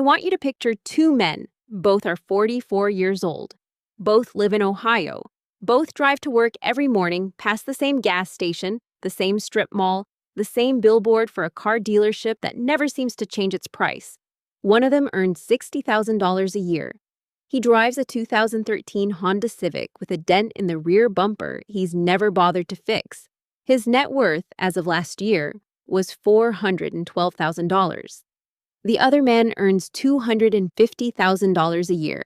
I want you to picture two men. Both are 44 years old. Both live in Ohio. Both drive to work every morning past the same gas station, the same strip mall, the same billboard for a car dealership that never seems to change its price. One of them earns $60,000 a year. He drives a 2013 Honda Civic with a dent in the rear bumper he's never bothered to fix. His net worth, as of last year, was $412,000. The other man earns $250,000 a year.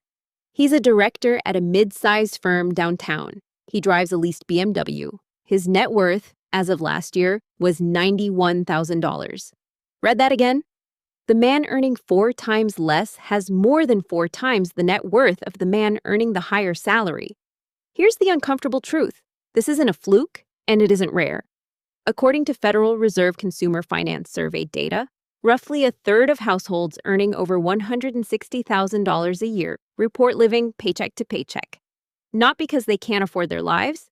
He's a director at a mid-sized firm downtown. He drives a leased BMW. His net worth, as of last year, was $91,000. Read that again? The man earning 4 times less has more than 4 times the net worth of the man earning the higher salary. Here's the uncomfortable truth. This isn't a fluke, and it isn't rare. According to Federal Reserve Consumer Finance Survey data, roughly a third of households earning over $160,000 a year report living paycheck to paycheck. Not because they can't afford their lives,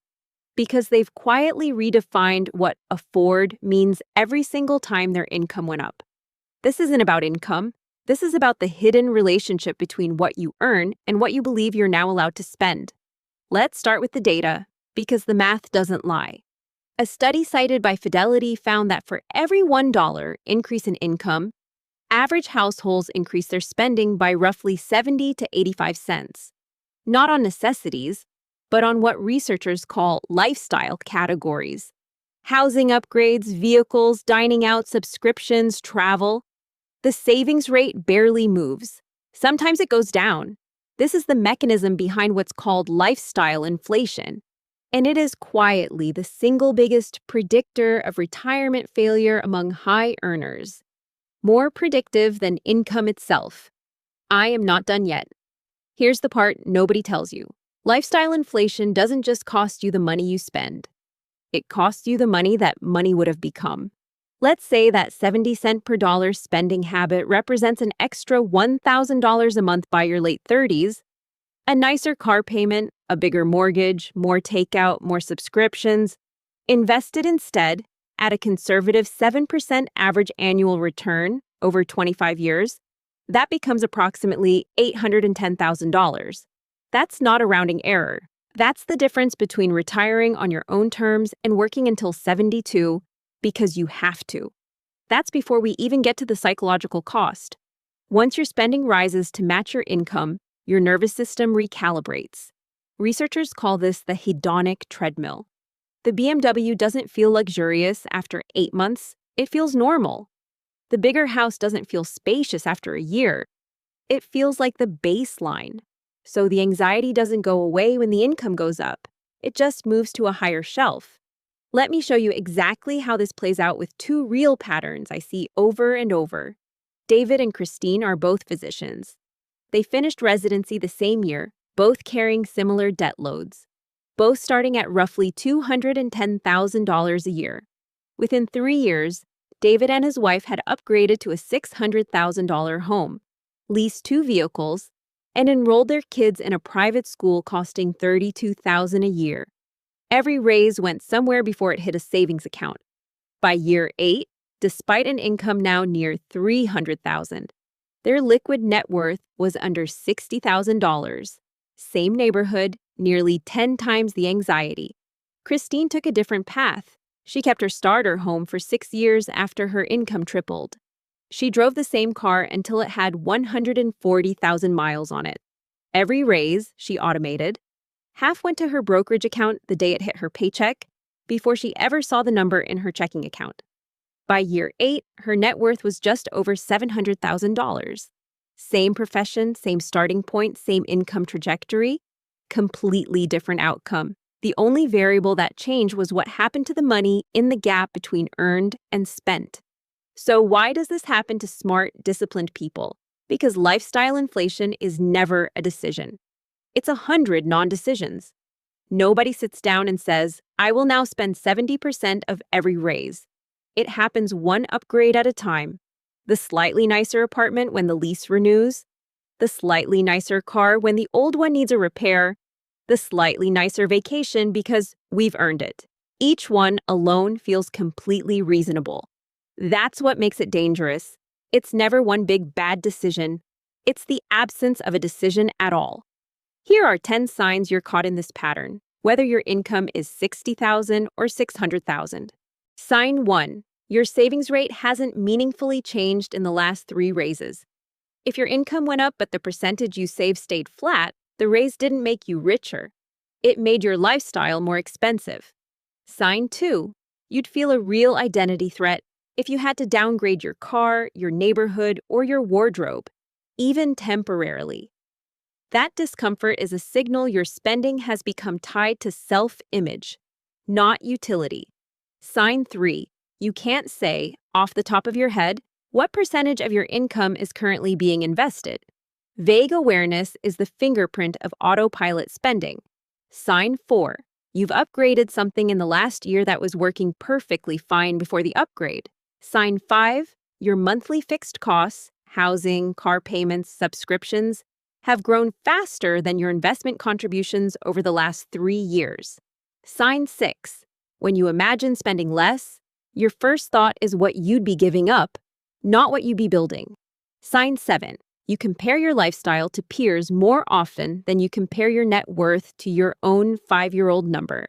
because they've quietly redefined what afford means every single time their income went up. This isn't about income. This is about the hidden relationship between what you earn and what you believe you're now allowed to spend. Let's start with the data, because the math doesn't lie. A study cited by Fidelity found that for every $1 increase in income, average households increase their spending by roughly 70 to 85 cents. Not on necessities, but on what researchers call lifestyle categories. Housing upgrades, vehicles, dining out, subscriptions, travel. The savings rate barely moves. Sometimes it goes down. This is the mechanism behind what's called lifestyle inflation. And it is quietly the single biggest predictor of retirement failure among high earners. More predictive than income itself. I am not done yet. Here's the part nobody tells you. Lifestyle inflation doesn't just cost you the money you spend. It costs you the money that money would have become. Let's say that 70-cent per dollar spending habit represents an extra $1,000 a month by your late 30s, a nicer car payment, a bigger mortgage, more takeout, more subscriptions. Invested instead at a conservative 7% average annual return over 25 years, that becomes approximately $810,000. That's not a rounding error. That's the difference between retiring on your own terms and working until 72 because you have to. That's before we even get to the psychological cost. Once your spending rises to match your income, your nervous system recalibrates. Researchers call this the hedonic treadmill. The BMW doesn't feel luxurious after 8 months. It feels normal. The bigger house doesn't feel spacious after a year. It feels like the baseline. So the anxiety doesn't go away when the income goes up. It just moves to a higher shelf. Let me show you exactly how this plays out with 2 real patterns I see over and over. David and Christine are both physicians. They finished residency the same year, both carrying similar debt loads, both starting at roughly $210,000 a year. Within 3 years, David and his wife had upgraded to a $600,000 home, leased 2 vehicles, and enrolled their kids in a private school costing $32,000 a year. Every raise went somewhere before it hit a savings account. By year 8, despite an income now near $300,000, their liquid net worth was under $60,000. Same neighborhood, nearly 10 times the anxiety. Christine took a different path. She kept her starter home for 6 years after her income tripled. She drove the same car until it had 140,000 miles on it. Every raise, she automated. Half went to her brokerage account the day it hit her paycheck, before she ever saw the number in her checking account. By year 8, her net worth was just over $700,000. Same profession, same starting point, same income trajectory, completely different outcome. The only variable that changed was what happened to the money in the gap between earned and spent. So why does this happen to smart, disciplined people? Because lifestyle inflation is never a decision. It's 100 non-decisions. Nobody sits down and says, I will now spend 70% of every raise. It happens one upgrade at a time. The slightly nicer apartment when the lease renews, the slightly nicer car when the old one needs a repair, the slightly nicer vacation because we've earned it. Each one alone feels completely reasonable. That's what makes it dangerous. It's never one big bad decision, It's the absence of a decision at all. Here are 10 signs you're caught in this pattern, whether your income is $60,000 or $600,000. Sign 1. Your savings rate hasn't meaningfully changed in the last 3 raises. If your income went up but the percentage you saved stayed flat, the raise didn't make you richer. It made your lifestyle more expensive. Sign 2. You'd feel a real identity threat if you had to downgrade your car, your neighborhood, or your wardrobe, even temporarily. That discomfort is a signal your spending has become tied to self-image, not utility. Sign 3. You can't say, off the top of your head, what percentage of your income is currently being invested. Vague awareness is the fingerprint of autopilot spending. Sign 4. You've upgraded something in the last year that was working perfectly fine before the upgrade. Sign 5. Your monthly fixed costs, housing, car payments, subscriptions, have grown faster than your investment contributions over the last 3 years. Sign 6. When you imagine spending less, your first thought is what you'd be giving up, not what you'd be building. Sign 7. You compare your lifestyle to peers more often than you compare your net worth to your own 5-year-old number.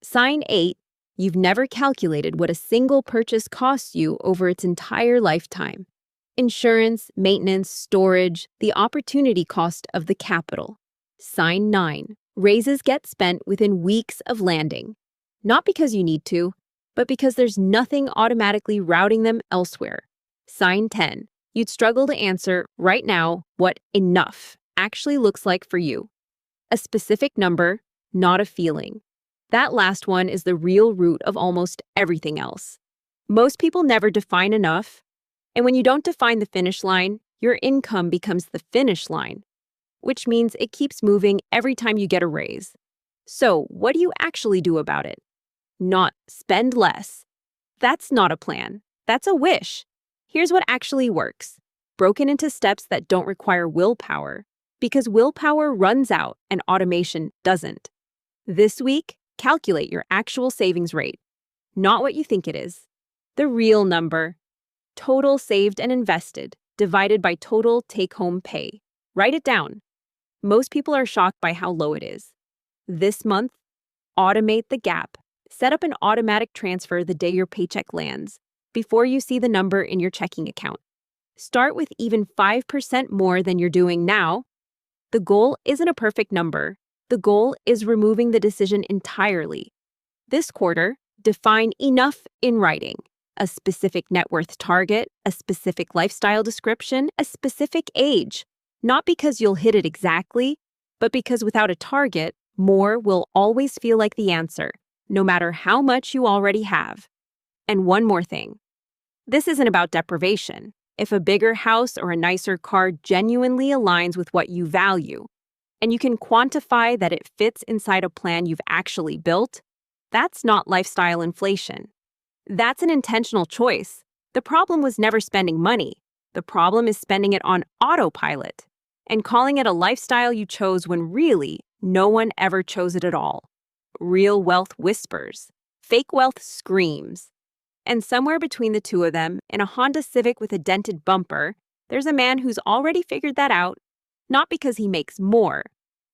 Sign 8. You've never calculated what a single purchase costs you over its entire lifetime. Insurance, maintenance, storage, the opportunity cost of the capital. Sign 9. Raises get spent within weeks of landing. Not because you need to, but because there's nothing automatically routing them elsewhere. Sign 10. You'd struggle to answer right now what enough actually looks like for you. A specific number, not a feeling. That last one is the real root of almost everything else. Most people never define enough, and when you don't define the finish line, your income becomes the finish line, which means it keeps moving every time you get a raise. So, what do you actually do about it? Not spend less. That's not a plan. That's a wish. Here's what actually works, broken into steps that don't require willpower, because willpower runs out and automation doesn't. This week, calculate your actual savings rate, not what you think it is. The real number. Total saved and invested, divided by total take-home pay. Write it down. Most people are shocked by how low it is. This month, automate the gap. Set up an automatic transfer the day your paycheck lands, before you see the number in your checking account. Start with even 5% more than you're doing now. The goal isn't a perfect number. The goal is removing the decision entirely. This quarter, define enough in writing. A specific net worth target, a specific lifestyle description, a specific age. Not because you'll hit it exactly, but because without a target, more will always feel like the answer, no matter how much you already have. And one more thing. This isn't about deprivation. If a bigger house or a nicer car genuinely aligns with what you value, and you can quantify that it fits inside a plan you've actually built, that's not lifestyle inflation. That's an intentional choice. The problem was never spending money. The problem is spending it on autopilot and calling it a lifestyle you chose when really no one ever chose it at all. Real wealth whispers. Fake wealth screams. And somewhere between the two of them, in a Honda Civic with a dented bumper, there's a man who's already figured that out, not because he makes more,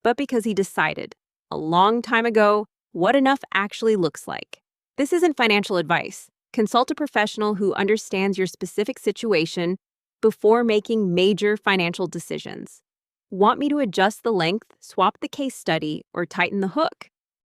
but because he decided, a long time ago, what enough actually looks like. This isn't financial advice. Consult a professional who understands your specific situation before making major financial decisions. Want me to adjust the length, swap the case study, or tighten the hook?